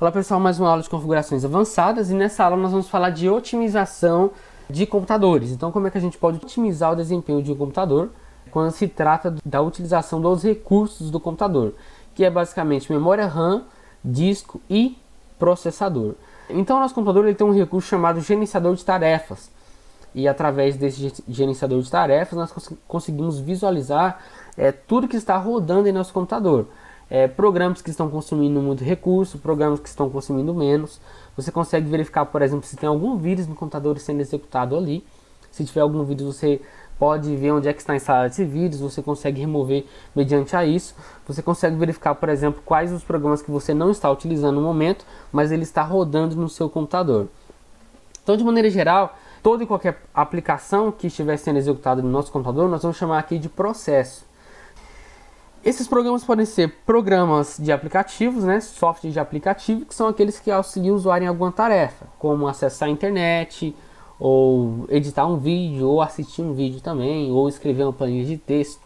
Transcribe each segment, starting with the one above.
Olá pessoal, mais uma aula de configurações avançadas e nessa aula nós vamos falar de otimização de computadores. Então como é que a gente pode otimizar o desempenho de um computador quando se trata da utilização dos recursos do computador, que é basicamente memória RAM, disco e processador. Então o nosso computador ele tem um recurso chamado gerenciador de tarefas e através desse gerenciador de tarefas nós conseguimos visualizar tudo que está rodando em nosso computador. Programas que estão consumindo muito recurso, programas que estão consumindo menos. Você consegue verificar, por exemplo, se tem algum vírus no computador sendo executado ali. Se tiver algum vírus, você pode ver onde é que está instalado esse vírus, você consegue remover mediante a isso. Você consegue verificar, por exemplo, quais os programas que você não está utilizando no momento, mas ele está rodando no seu computador. Então, de maneira geral, toda e qualquer aplicação que estiver sendo executada no nosso computador, nós vamos chamar aqui de processo. Esses programas podem ser programas de aplicativos, software de aplicativo, que são aqueles que auxiliam o usuário em alguma tarefa, como acessar a internet, ou editar um vídeo, ou assistir um vídeo também, ou escrever uma planilha de texto.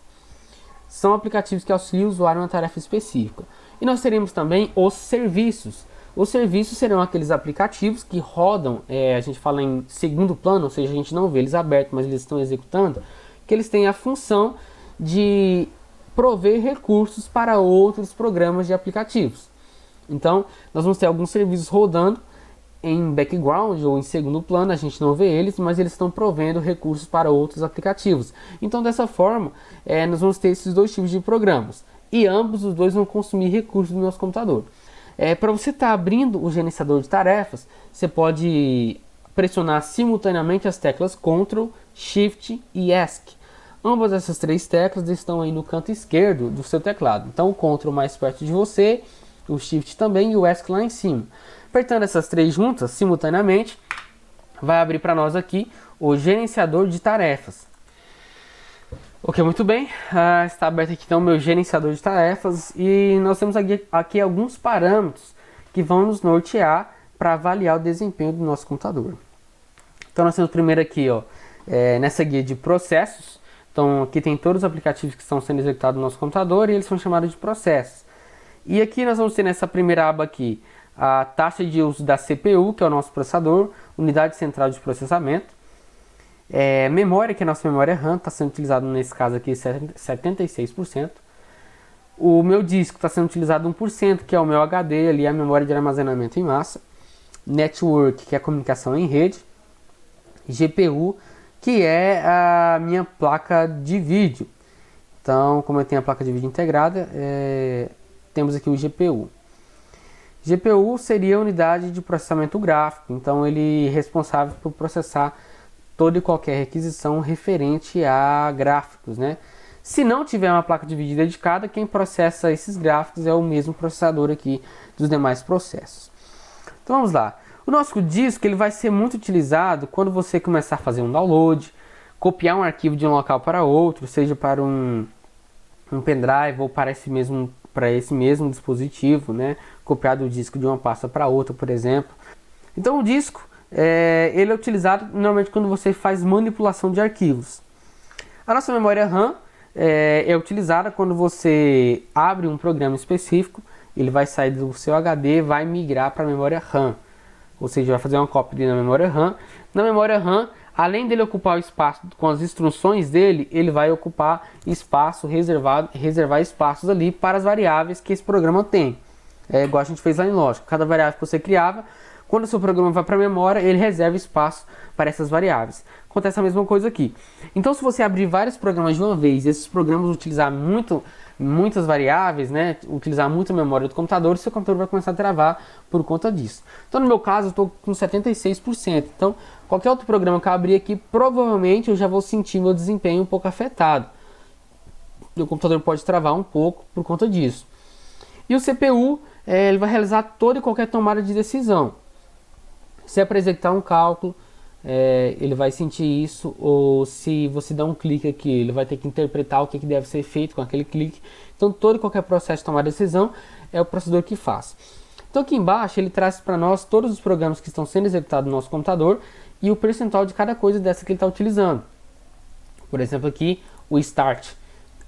São aplicativos que auxiliam o usuário em uma tarefa específica. E nós teremos também os serviços. Os serviços serão aqueles aplicativos que rodam, a gente fala em segundo plano, ou seja, a gente não vê eles abertos, mas eles estão executando, que eles têm a função de prover recursos para outros programas de aplicativos. Então, nós vamos ter alguns serviços rodando em background ou em segundo plano, a gente não vê eles, mas eles estão provendo recursos para outros aplicativos. Então, dessa forma, nós vamos ter esses dois tipos de programas e ambos os dois vão consumir recursos do nosso computador. Para você estar abrindo o gerenciador de tarefas, você pode pressionar simultaneamente as teclas Ctrl, Shift e ESC. Ambas essas três teclas estão aí no canto esquerdo do seu teclado. Então o Ctrl mais perto de você, o Shift também e o ESC lá em cima. Apertando essas três juntas simultaneamente, vai abrir para nós aqui o gerenciador de tarefas. Ok, muito bem. Está aberto aqui então o meu gerenciador de tarefas e nós temos aqui alguns parâmetros que vão nos nortear para avaliar o desempenho do nosso computador. Então nós temos primeiro aqui, nessa guia de processos. Então aqui tem todos os aplicativos que estão sendo executados no nosso computador e eles são chamados de processos. E aqui nós vamos ter nessa primeira aba aqui a taxa de uso da CPU, que é o nosso processador, unidade central de processamento, memória, que é a nossa memória RAM, está sendo utilizado nesse caso aqui 76%. O meu disco está sendo utilizado 1%, que é o meu HD, ali a memória de armazenamento em massa. Network, que é a comunicação em rede. GPU, que é a minha placa de vídeo. Então, como eu tenho a placa de vídeo integrada, temos aqui o GPU. GPU seria a unidade de processamento gráfico, então ele é responsável por processar toda e qualquer requisição referente a gráficos, Se não tiver uma placa de vídeo dedicada, quem processa esses gráficos é o mesmo processador aqui dos demais processos. Então vamos lá. O nosso disco ele vai ser muito utilizado quando você começar a fazer um download, copiar um arquivo de um local para outro, seja para um pendrive ou para esse mesmo dispositivo, copiar do disco de uma pasta para outra, por exemplo. Então o disco ele é utilizado normalmente quando você faz manipulação de arquivos. A nossa memória RAM é utilizada quando você abre um programa específico, ele vai sair do seu HD e vai migrar para a memória RAM. Ou seja, vai fazer uma cópia na memória RAM. Na memória RAM, além dele ocupar o espaço com as instruções dele, ele vai ocupar espaço, reservar espaços ali para as variáveis que esse programa tem. Igual a gente fez lá em lógica. Cada variável que você criava, quando o seu programa vai para a memória, ele reserva espaço para essas variáveis. Acontece a mesma coisa aqui. Então, se você abrir vários programas de uma vez, e esses programas utilizar muitas variáveis, utilizar muita memória do computador, seu computador vai começar a travar por conta disso. Então, no meu caso, eu estou com 76%. Então, qualquer outro programa que eu abrir aqui, provavelmente eu já vou sentir meu desempenho um pouco afetado. O computador pode travar um pouco por conta disso. E o CPU, ele vai realizar toda e qualquer tomada de decisão. Se é para executar um cálculo, ele vai sentir isso, ou se você dá um clique aqui, ele vai ter que interpretar o que deve ser feito com aquele clique. Então todo e qualquer processo de tomar decisão é o processador que faz. Então aqui embaixo ele traz para nós todos os programas que estão sendo executados no nosso computador e o percentual de cada coisa dessa que ele está utilizando. Por exemplo aqui o Start,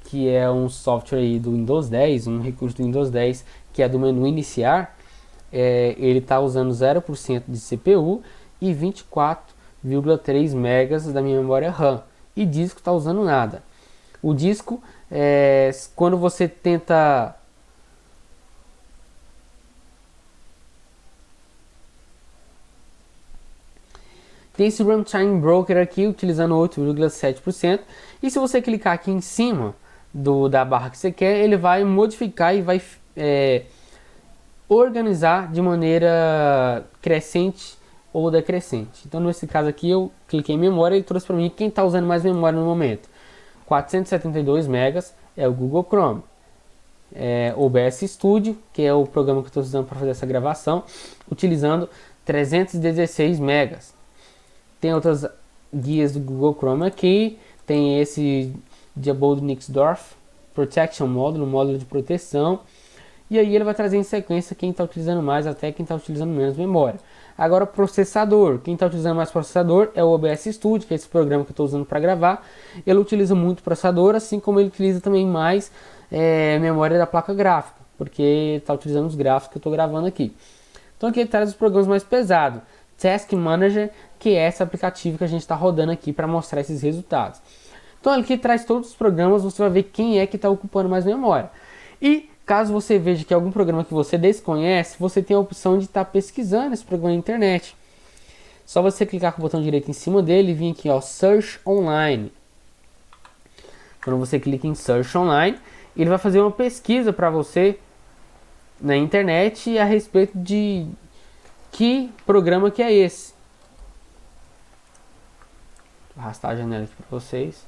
que é um software aí do Windows 10, um recurso do Windows 10 que é do menu iniciar. ele está usando 0% de CPU e 24,3 megas da minha memória RAM. E disco está usando nada. O disco, quando você tenta... Tem esse Runtime Broker aqui, utilizando 8,7%. E se você clicar aqui em cima da barra que você quer, ele vai modificar e vai organizar de maneira crescente ou decrescente. Então, nesse caso aqui, eu cliquei em memória e trouxe para mim quem está usando mais memória no momento. 472 megas é o Google Chrome. O OBS Studio, que é o programa que eu estou usando para fazer essa gravação, utilizando 316 megas. Tem outras guias do Google Chrome aqui, tem esse Diebold Nixdorf Protection Module, módulo de proteção, e aí ele vai trazer em sequência quem está utilizando mais até quem está utilizando menos memória. Agora, processador, quem está utilizando mais processador é o OBS Studio, que é esse programa que eu estou usando para gravar. Ele utiliza muito processador, assim como ele utiliza também mais memória da placa gráfica, porque está utilizando os gráficos que eu estou gravando aqui. Então aqui ele traz os programas mais pesados. Task Manager, que é esse aplicativo que a gente está rodando aqui para mostrar esses resultados. Então aqui traz todos os programas, você vai ver quem é que está ocupando mais memória. E caso você veja que algum programa que você desconhece, você tem a opção de estar pesquisando esse programa na internet. Só você clicar com o botão direito em cima dele e vir aqui, ó, Search Online. Quando você clica em Search Online, ele vai fazer uma pesquisa para você na internet a respeito de que programa que é esse. Vou arrastar a janela aqui para vocês.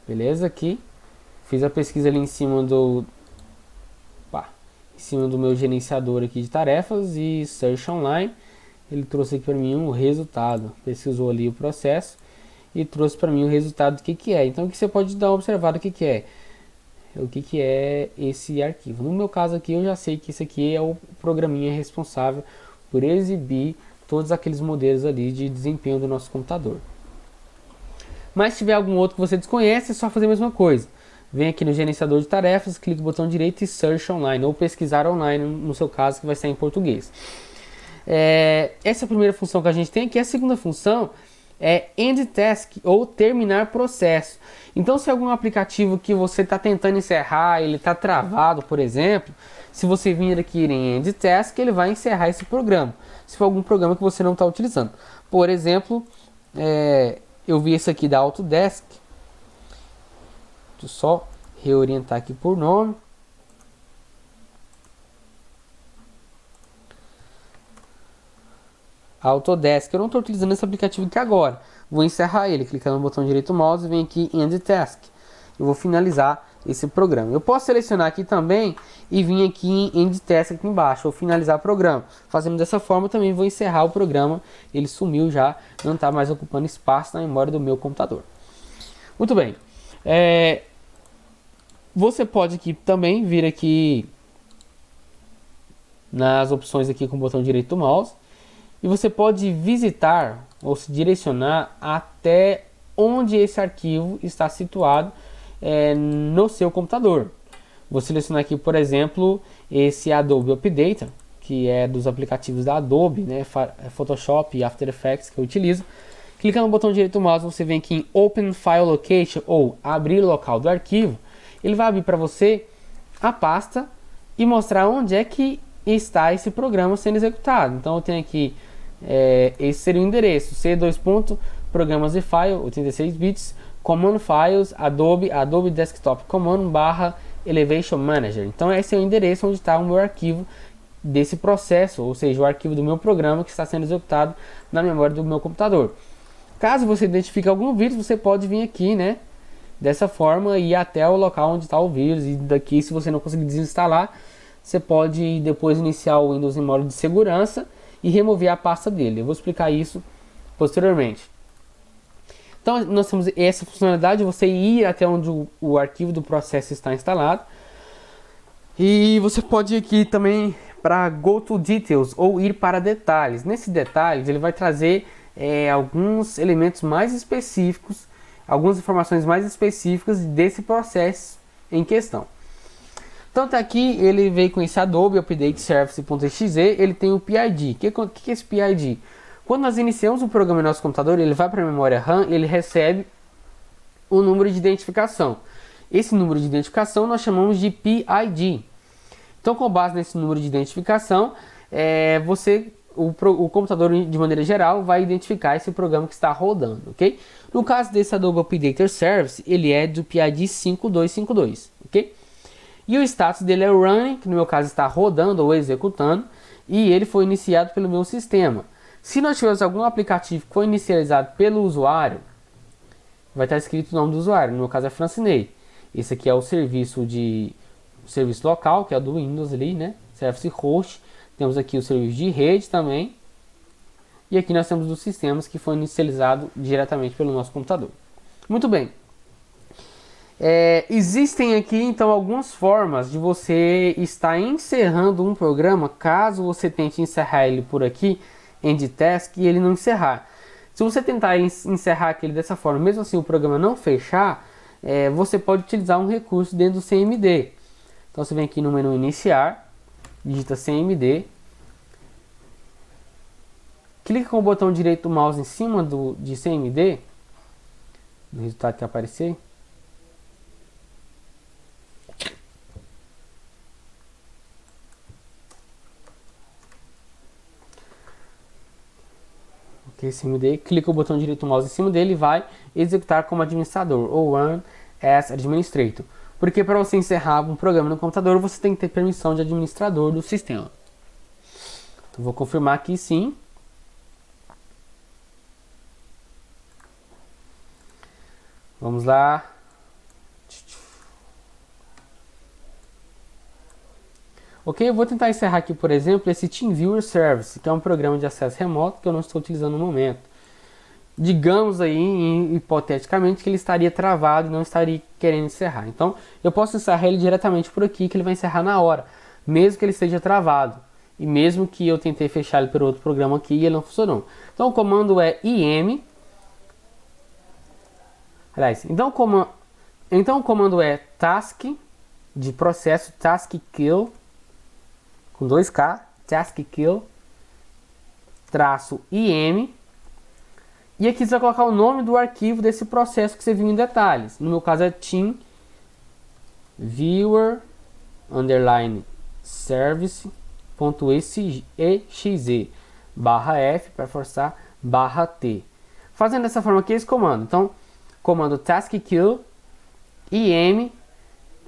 Beleza? Aqui fiz a pesquisa ali em cima do meu gerenciador aqui de tarefas e Search Online. Ele trouxe aqui para mim um resultado, pesquisou ali o processo e trouxe para mim o resultado do que é. Então aqui você pode dar uma observada o que é esse arquivo. No meu caso aqui eu já sei que esse aqui é o programinha responsável por exibir todos aqueles modelos ali de desempenho do nosso computador. Mas se tiver algum outro que você desconhece, é só fazer a mesma coisa. Vem aqui no gerenciador de tarefas, clique no botão direito e Search Online, ou pesquisar online no seu caso, que vai estar em português. Essa é a primeira função que a gente tem aqui. A segunda função é End Task, ou terminar processo. Então, se algum aplicativo que você está tentando encerrar, ele está travado, por exemplo, se você vir aqui em End Task, ele vai encerrar esse programa. Se for algum programa que você não está utilizando. Por exemplo, eu vi esse aqui da Autodesk. Deixa eu só reorientar aqui por nome. Autodesk, eu não estou utilizando esse aplicativo aqui agora. Vou encerrar ele, clicando no botão direito do mouse e vem aqui em End Task. Eu vou finalizar esse programa. Eu posso selecionar aqui também e vir aqui em End Task aqui embaixo, ou finalizar o programa. Fazendo dessa forma também vou encerrar o programa. Ele sumiu já, não está mais ocupando espaço na memória do meu computador. Muito bem. Você pode aqui também vir aqui nas opções aqui com o botão direito do mouse e você pode visitar ou se direcionar até onde esse arquivo está situado no seu computador. Vou selecionar aqui, por exemplo, esse Adobe Updater, que é dos aplicativos da Adobe, né, Photoshop e After Effects que eu utilizo. Clicando no botão direito do mouse, você vem aqui em Open File Location ou abrir local do arquivo. Ele vai abrir para você a pasta e mostrar onde é que está esse programa sendo executado. Então eu tenho aqui, esse seria o endereço, C2. Programas e file, 86 bits, Command Files, Adobe Desktop Command / Elevation Manager. Então esse é o endereço onde está o meu arquivo desse processo, ou seja, o arquivo do meu programa que está sendo executado na memória do meu computador. Caso você identifique algum vírus, você pode vir aqui, né? Dessa forma, ir até o local onde está o vírus. E daqui, se você não conseguir desinstalar, você pode depois iniciar o Windows em modo de segurança e remover a pasta dele. Eu vou explicar isso posteriormente. Então nós temos essa funcionalidade, você ir até onde o arquivo do processo está instalado. E você pode ir aqui também para Go to Details ou ir para detalhes. Nesse detalhes ele vai trazer alguns elementos mais específicos, algumas informações mais específicas desse processo em questão. Então tá aqui, ele veio com esse Adobe Update Service.exe, ele tem o PID. O que é esse PID? Quando nós iniciamos o programa no nosso computador, ele vai para a memória RAM, ele recebe o número de identificação. Esse número de identificação nós chamamos de PID. Então, com base nesse número de identificação, o computador, de maneira geral, vai identificar esse programa que está rodando, ok? No caso desse Adobe Update Service, ele é do PID 5252, ok? E o status dele é running, que no meu caso está rodando ou executando, e ele foi iniciado pelo meu sistema. Se nós tivermos algum aplicativo que foi inicializado pelo usuário, vai estar escrito o nome do usuário, no meu caso é Francinei. Esse aqui é o serviço local, que é o do Windows ali, né? Service Host. Temos aqui o serviço de rede também. E aqui nós temos os sistemas que foi inicializado diretamente pelo nosso computador. Muito bem. Existem aqui então algumas formas de você estar encerrando um programa, caso você tente encerrar ele por aqui, end task, e ele não encerrar. Se você tentar encerrar aquele dessa forma, mesmo assim o programa não fechar, você pode utilizar um recurso dentro do CMD. Então você vem aqui no menu iniciar, digita CMD, clica com o botão direito do mouse em cima de CMD, no resultado que aparecer. CMD, clica o botão direito do mouse em cima dele e vai executar como administrador, ou Run as Administrator. Porque para você encerrar um programa no computador, você tem que ter permissão de administrador do sistema. Então, vou confirmar aqui sim. Vamos lá. Ok, eu vou tentar encerrar aqui, por exemplo, esse TeamViewer Service, que é um programa de acesso remoto que eu não estou utilizando no momento. Digamos aí, hipoteticamente, que ele estaria travado e não estaria querendo encerrar. Então, eu posso encerrar ele diretamente por aqui, que ele vai encerrar na hora, mesmo que ele esteja travado. E mesmo que eu tentei fechar ele por outro programa aqui e ele não funcionou. Então, o comando é im. Aliás, então o comando é task, de processo, task kill, com 2K, task kill, traço im, e aqui você vai colocar o nome do arquivo desse processo que você viu em detalhes. No meu caso é TeamViewer underline service.exe /f para forçar /t. Fazendo dessa forma aqui esse comando. Então, comando task kill im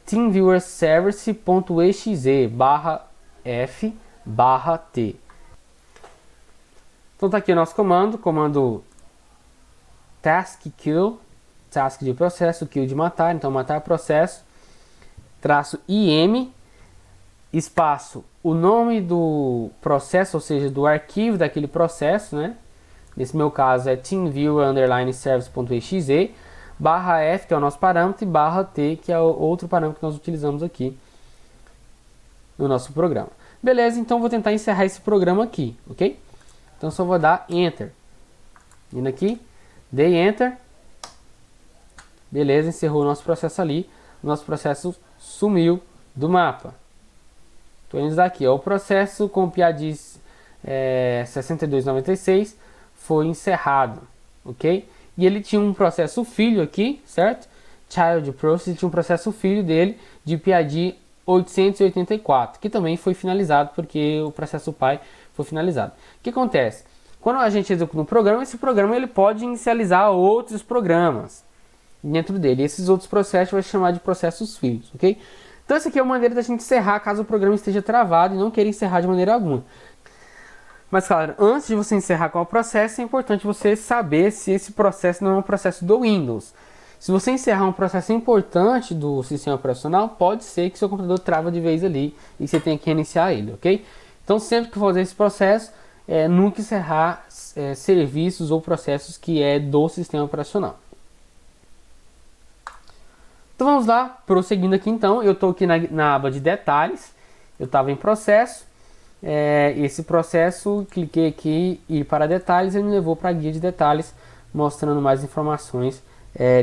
TeamViewer service.exe /f/t. Então tá aqui o nosso comando task kill, task de processo, kill de matar, então matar processo, traço im, espaço, o nome do processo, ou seja, do arquivo daquele processo, né? Nesse meu caso é TeamViewer underline service.exe /f, que é o nosso parâmetro, e /t, que é o outro parâmetro que nós utilizamos aqui no nosso programa. Beleza, então vou tentar encerrar esse programa aqui, ok? Então só vou dar Enter. Indo aqui, dei Enter. Beleza, encerrou o nosso processo ali. O nosso processo sumiu do mapa. Estou indo daqui, ó, o processo com o PID 6296 foi encerrado, ok? E ele tinha um processo filho aqui, certo? Child Process, tinha um processo filho dele de PID 884, que também foi finalizado porque o processo pai foi finalizado. O que acontece? Quando a gente executa um programa, esse programa ele pode inicializar outros programas dentro dele. E esses outros processos vai chamar de processos filhos, ok? Então essa aqui é uma maneira da gente encerrar caso o programa esteja travado e não queira encerrar de maneira alguma. Mas claro, antes de você encerrar qual processo, é importante você saber se esse processo não é um processo do Windows. Se você encerrar um processo importante do sistema operacional, pode ser que seu computador trava de vez ali e você tenha que reiniciar ele, ok? Então sempre que for fazer esse processo, nunca encerrar serviços ou processos que é do sistema operacional. Então vamos lá, prosseguindo aqui então, eu estou aqui na aba de detalhes, eu estava em processo, esse processo, cliquei aqui e ir para detalhes, ele me levou para a guia de detalhes, mostrando mais informações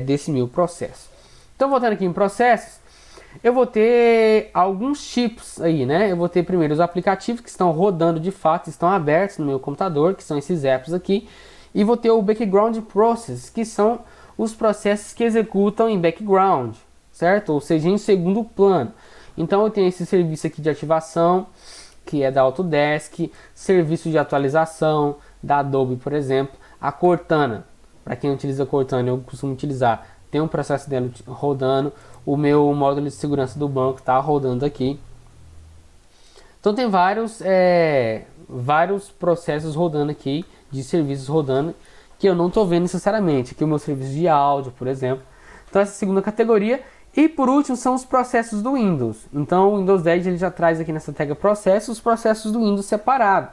desse meu processo. Então voltando aqui em processos, eu vou ter alguns tipos aí, né? Eu vou ter primeiro os aplicativos que estão rodando de fato, estão abertos no meu computador, que são esses apps aqui, e vou ter o background process, que são os processos que executam em background, certo? Ou seja, em segundo plano. Então eu tenho esse serviço aqui de ativação, que é da Autodesk, serviço de atualização da Adobe, por exemplo, a Cortana. Para quem utiliza Cortana, eu costumo utilizar, tem um processo dela rodando, o meu módulo de segurança do banco está rodando aqui. Então tem vários processos rodando aqui, de serviços rodando, que eu não estou vendo necessariamente. Aqui o meu serviço de áudio, por exemplo. Então essa é a segunda categoria. E por último são os processos do Windows. Então o Windows 10 ele já traz aqui nessa tag processos os processos do Windows separado.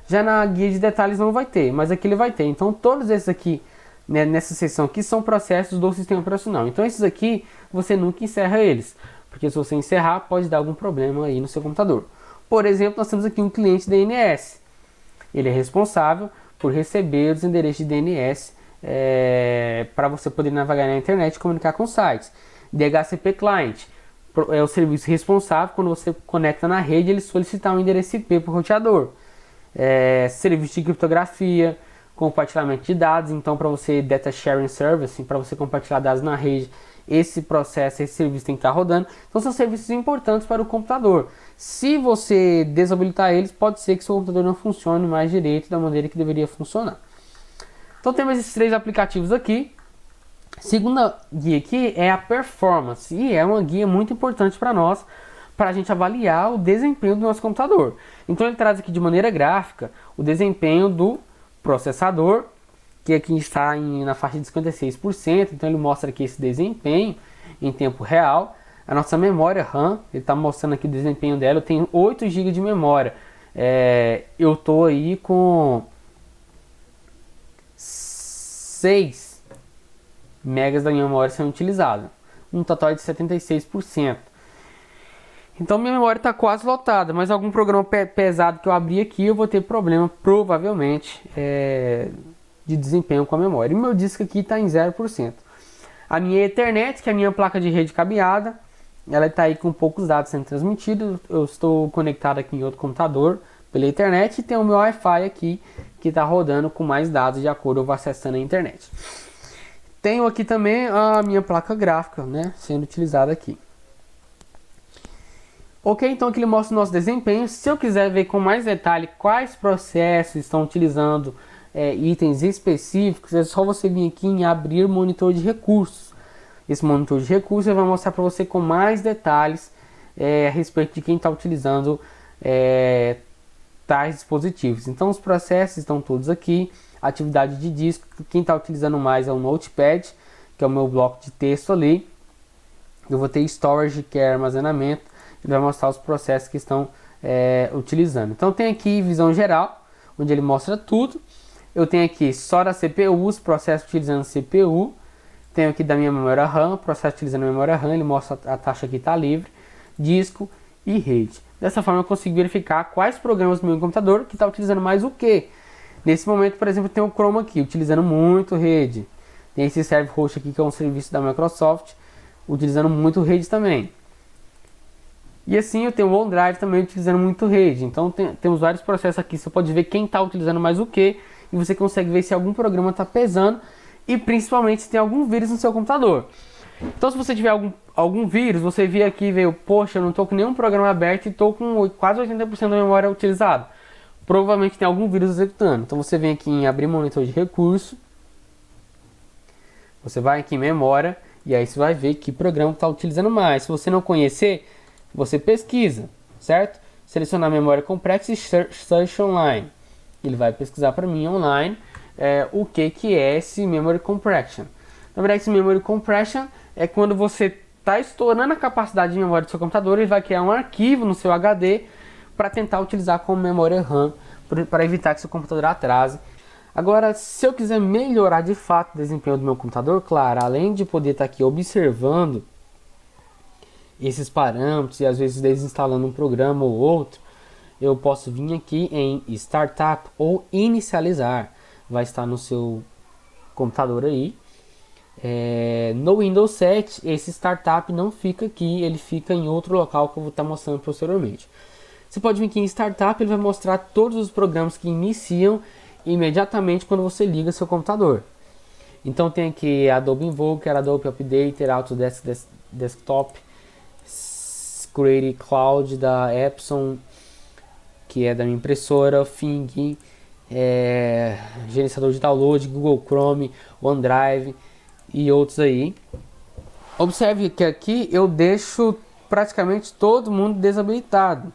Já na guia de detalhes não vai ter, mas aqui ele vai ter. Então todos esses aqui, né, nessa seção aqui, são processos do sistema operacional. Então esses aqui você nunca encerra eles, porque se você encerrar pode dar algum problema aí no seu computador. Por exemplo, nós temos aqui um cliente DNS. Ele é responsável por receber os endereços de DNS para você poder navegar na internet e comunicar com sites. DHCP Client é o serviço responsável quando você conecta na rede ele solicitar um endereço IP para o roteador. Serviço de criptografia, compartilhamento de dados, então para você Data Sharing Service, para você compartilhar dados na rede, esse processo, esse serviço tem que estar rodando. Então são serviços importantes para o computador. Se você desabilitar eles, pode ser que seu computador não funcione mais direito da maneira que deveria funcionar. Então temos esses três aplicativos aqui. Segunda guia aqui é a performance, e é uma guia muito importante para nós, para a gente avaliar o desempenho do nosso computador. Então ele traz aqui de maneira gráfica o desempenho do processador, que aqui está na faixa de 56%, então ele mostra aqui esse desempenho em tempo real. A nossa memória RAM, ele está mostrando aqui o desempenho dela, eu tenho 8 GB de memória, eu estou aí com 6 megas da minha memória sendo utilizada, um total de 76%. Então minha memória está quase lotada, mas algum programa pesado que eu abrir aqui eu vou ter problema provavelmente de desempenho com a memória. E meu disco aqui está em 0%. A minha Ethernet, que é a minha placa de rede cabeada, ela está aí com poucos dados sendo transmitidos. Eu estou conectado aqui em outro computador pela internet e tem o meu Wi-Fi aqui que está rodando com mais dados de acordo com eu vou acessando a internet. Tenho aqui também a minha placa gráfica, né, sendo utilizada aqui. Ok, então aqui ele mostra o nosso desempenho. Se eu quiser ver com mais detalhe quais processos estão utilizando itens específicos, é só você vir aqui em abrir monitor de recursos. Esse monitor de recursos vai mostrar para você com mais detalhes a respeito de quem está utilizando tais dispositivos. Então os processos estão todos aqui. Atividade de disco, quem está utilizando mais é o Notepad, que é o meu bloco de texto ali. Eu vou ter Storage, que é armazenamento. Ele vai mostrar os processos que estão utilizando. Então tem aqui visão geral, onde ele mostra tudo. Eu tenho aqui só da CPU, os processos utilizando CPU. Tenho aqui da minha memória RAM, processo utilizando a memória RAM, ele mostra a taxa que está livre, disco e rede. Dessa forma eu consigo verificar quais programas do meu computador que está utilizando mais o que. Nesse momento, por exemplo, tem o Chrome aqui, utilizando muito rede. Tem esse Serve Host aqui, que é um serviço da Microsoft, utilizando muito rede também. E assim eu tenho o OneDrive também utilizando muito rede. Então temos vários processos aqui, você pode ver quem está utilizando mais o que. E você consegue ver se algum programa está pesando e principalmente se tem algum vírus no seu computador. Então se você tiver algum vírus, você vir aqui e ver, poxa, eu não estou com nenhum programa aberto e estou com quase 80% da memória utilizada. Provavelmente tem algum vírus executando. Então você vem aqui em abrir monitor de recurso. Você vai aqui em memória e aí você vai ver que programa está utilizando mais. Se você não conhecer, você pesquisa, certo? Selecionar memória complexa e search online. Ele vai pesquisar para mim online o que é esse memory compression. Na verdade, esse memory compression é quando você está estourando a capacidade de memória do seu computador, ele vai criar um arquivo no seu HD para tentar utilizar como memória RAM, para evitar que seu computador atrase. Agora, se eu quiser melhorar de fato o desempenho do meu computador, claro, além de poder estar aqui observando esses parâmetros e às vezes desinstalando um programa ou outro, eu posso vir aqui em Startup ou Inicializar. Vai estar no seu computador aí. No Windows 7, esse Startup não fica aqui, ele fica em outro local que eu vou estar mostrando posteriormente. Você pode vir aqui em Startup, ele vai mostrar todos os programas que iniciam imediatamente quando você liga seu computador. Então tem aqui Adobe Invoker, Adobe Updater, Autodesk Desktop, Creative Cloud da Epson, que é da minha impressora, Fing, gerenciador de download, Google Chrome, OneDrive e outros aí. Observe que aqui eu deixo praticamente todo mundo desabilitado.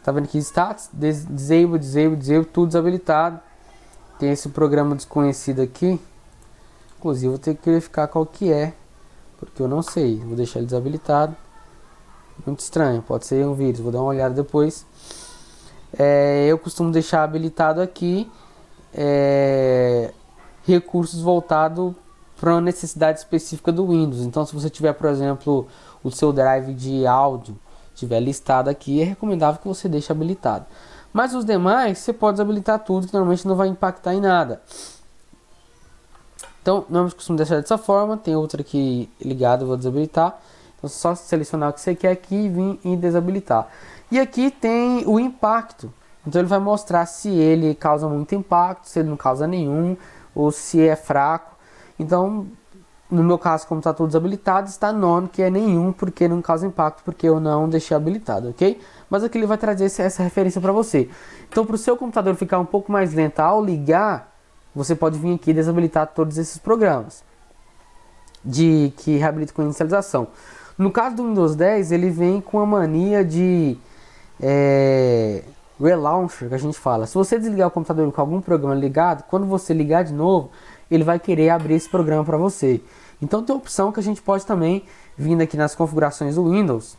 Tá vendo aqui status, disable, tudo desabilitado. Tem esse programa desconhecido aqui. Inclusive vou ter que verificar qual que é, porque eu não sei. Vou deixar ele desabilitado. Muito estranho, pode ser um vírus, vou dar uma olhada depois. Eu costumo deixar habilitado aqui recursos voltados para uma necessidade específica do Windows. Então se você tiver, por exemplo, o seu drive de áudio estiver listado aqui, é recomendável que você deixe habilitado. Mas os demais, você pode desabilitar tudo, que normalmente não vai impactar em nada. Então, normalmente costumo deixar dessa forma. Tem outra aqui ligada, eu vou desabilitar. Então, só selecionar o que você quer aqui e vir e desabilitar. E aqui tem o impacto. Então, ele vai mostrar se ele causa muito impacto, se ele não causa nenhum, ou se é fraco. Então, no meu caso, como está tudo desabilitado, está none, que é nenhum, porque não causa impacto, porque eu não deixei habilitado, ok? Mas aqui ele vai trazer essa referência para você. Então, para o seu computador ficar um pouco mais lento ao ligar, você pode vir aqui e desabilitar todos esses programas que reabilitam com inicialização. No caso do Windows 10, ele vem com a mania de relauncher, que a gente fala. Se você desligar o computador com algum programa ligado, quando você ligar de novo, ele vai querer abrir esse programa para você. Então tem a opção que a gente pode também, vindo aqui nas configurações do Windows,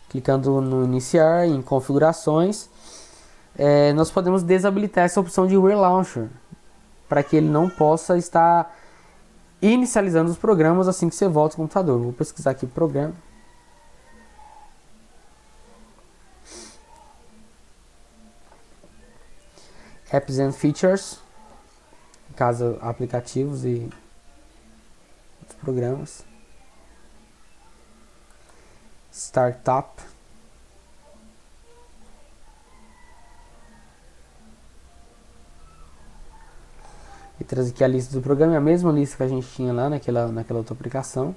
clicando no iniciar, em configurações, nós podemos desabilitar essa opção de relauncher, para que ele não possa estar inicializando os programas assim que você volta ao computador. Vou pesquisar aqui programa. Apps and Features, no caso aplicativos e outros programas. Startup. E traz aqui a lista do programa, é a mesma lista que a gente tinha lá naquela outra aplicação.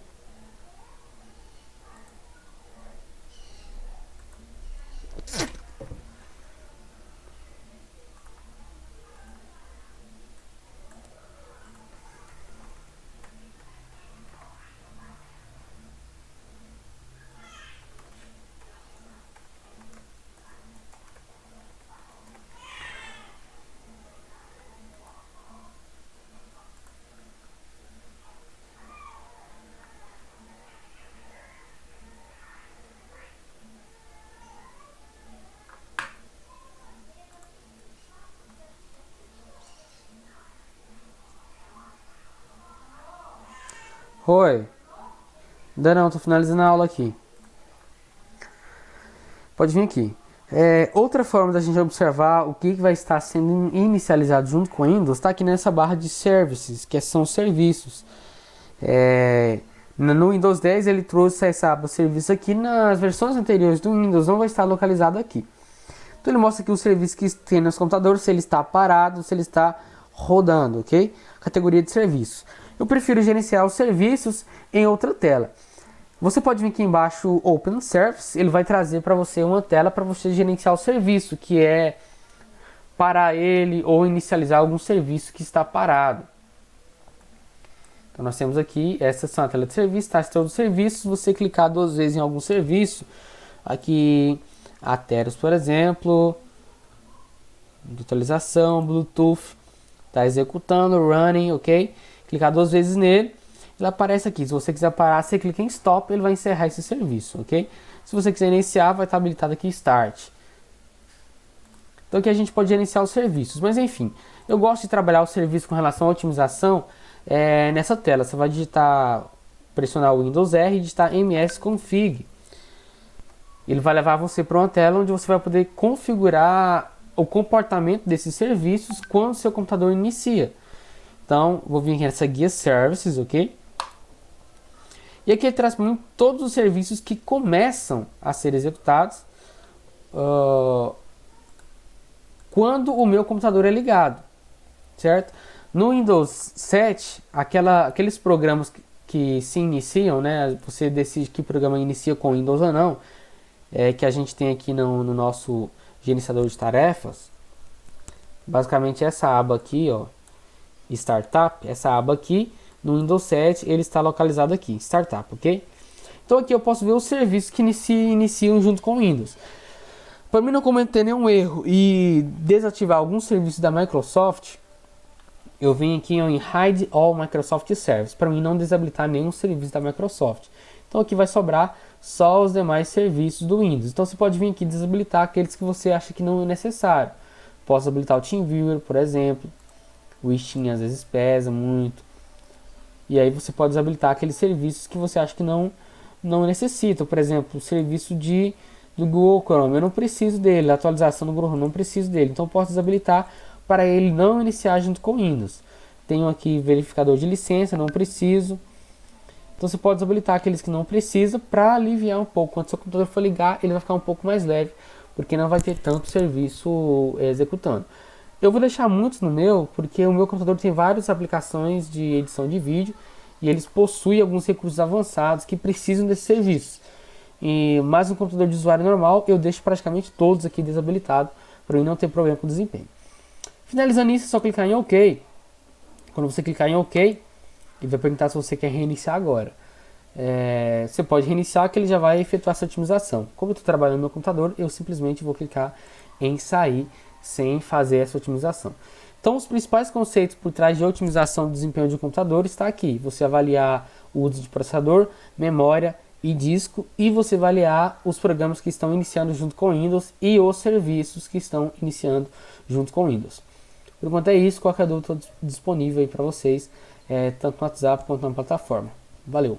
Oi. Ainda não, tô finalizando a aula aqui. Pode vir aqui. Outra forma da gente observar o que vai estar sendo inicializado junto com o Windows está aqui nessa barra de Services, que são serviços. No Windows 10 ele trouxe essa aba serviço aqui. Nas versões anteriores do Windows não vai estar localizado aqui. Então ele mostra aqui os serviços que tem nos computadores, se ele está parado, se ele está rodando, ok? Categoria de serviços. Eu prefiro gerenciar os serviços em outra tela. Você pode vir aqui embaixo Open Service, ele vai trazer para você uma tela para você gerenciar o serviço, que é parar ele ou inicializar algum serviço que está parado. Então nós temos aqui, essa são a tela de serviço, tá? Todos os serviços, você clicar 2 vezes em algum serviço, aqui Atheros, por exemplo, virtualização, Bluetooth, está executando, running, ok? Clicar 2 vezes nele, ele aparece aqui. Se você quiser parar, você clica em Stop, ele vai encerrar esse serviço, ok? Se você quiser iniciar, vai estar habilitado aqui Start. Então aqui a gente pode gerenciar os serviços, mas enfim, eu gosto de trabalhar o serviço com relação à otimização nessa tela. Você vai pressionar o Windows R e digitar msconfig. Ele vai levar você para uma tela onde você vai poder configurar o comportamento desses serviços quando seu computador inicia. Então, vou vir aqui nessa guia Services, ok? E aqui ele traz para mim todos os serviços que começam a ser executados quando o meu computador é ligado, certo? No Windows 7, aqueles programas que se iniciam, né? Você decide que programa inicia com Windows ou não, que a gente tem aqui no nosso gerenciador de tarefas. Basicamente essa aba aqui, ó, Startup, essa aba aqui, no Windows 7 ele está localizado aqui, Startup, ok? Então aqui eu posso ver os serviços que iniciam junto com o Windows. Para mim não cometer nenhum erro e desativar alguns serviços da Microsoft, eu venho aqui em Hide All Microsoft Services, para mim não desabilitar nenhum serviço da Microsoft. Então aqui vai sobrar só os demais serviços do Windows. Então você pode vir aqui desabilitar aqueles que você acha que não é necessário. Posso habilitar o TeamViewer, por exemplo. O Steam às vezes pesa muito. E aí você pode desabilitar aqueles serviços que você acha que não necessita. Por exemplo, o serviço do Google Chrome, eu não preciso dele. A atualização do Google Chrome, não preciso dele. Então posso desabilitar para ele não iniciar junto com o Windows. Tenho aqui verificador de licença, não preciso. Então você pode desabilitar aqueles que não precisa para aliviar um pouco. Quando seu computador for ligar, ele vai ficar um pouco mais leve, porque não vai ter tanto serviço executando. Eu vou deixar muitos no meu, porque o meu computador tem várias aplicações de edição de vídeo e eles possuem alguns recursos avançados que precisam desses serviços. Mas no computador de usuário normal, eu deixo praticamente todos aqui desabilitados para não ter problema com o desempenho. Finalizando isso, é só clicar em OK. Quando você clicar em OK, ele vai perguntar se você quer reiniciar agora. Você pode reiniciar que ele já vai efetuar essa otimização. Como eu estou trabalhando no meu computador, eu simplesmente vou clicar em sair sem fazer essa otimização. Então os principais conceitos por trás de otimização do desempenho de um computador está aqui. Você avaliar o uso de processador, memória e disco, e você avaliar os programas que estão iniciando junto com o Windows e os serviços que estão iniciando junto com o Windows. Por enquanto é isso, qualquer dúvida estou disponível aí para vocês, tanto no WhatsApp quanto na plataforma. Valeu!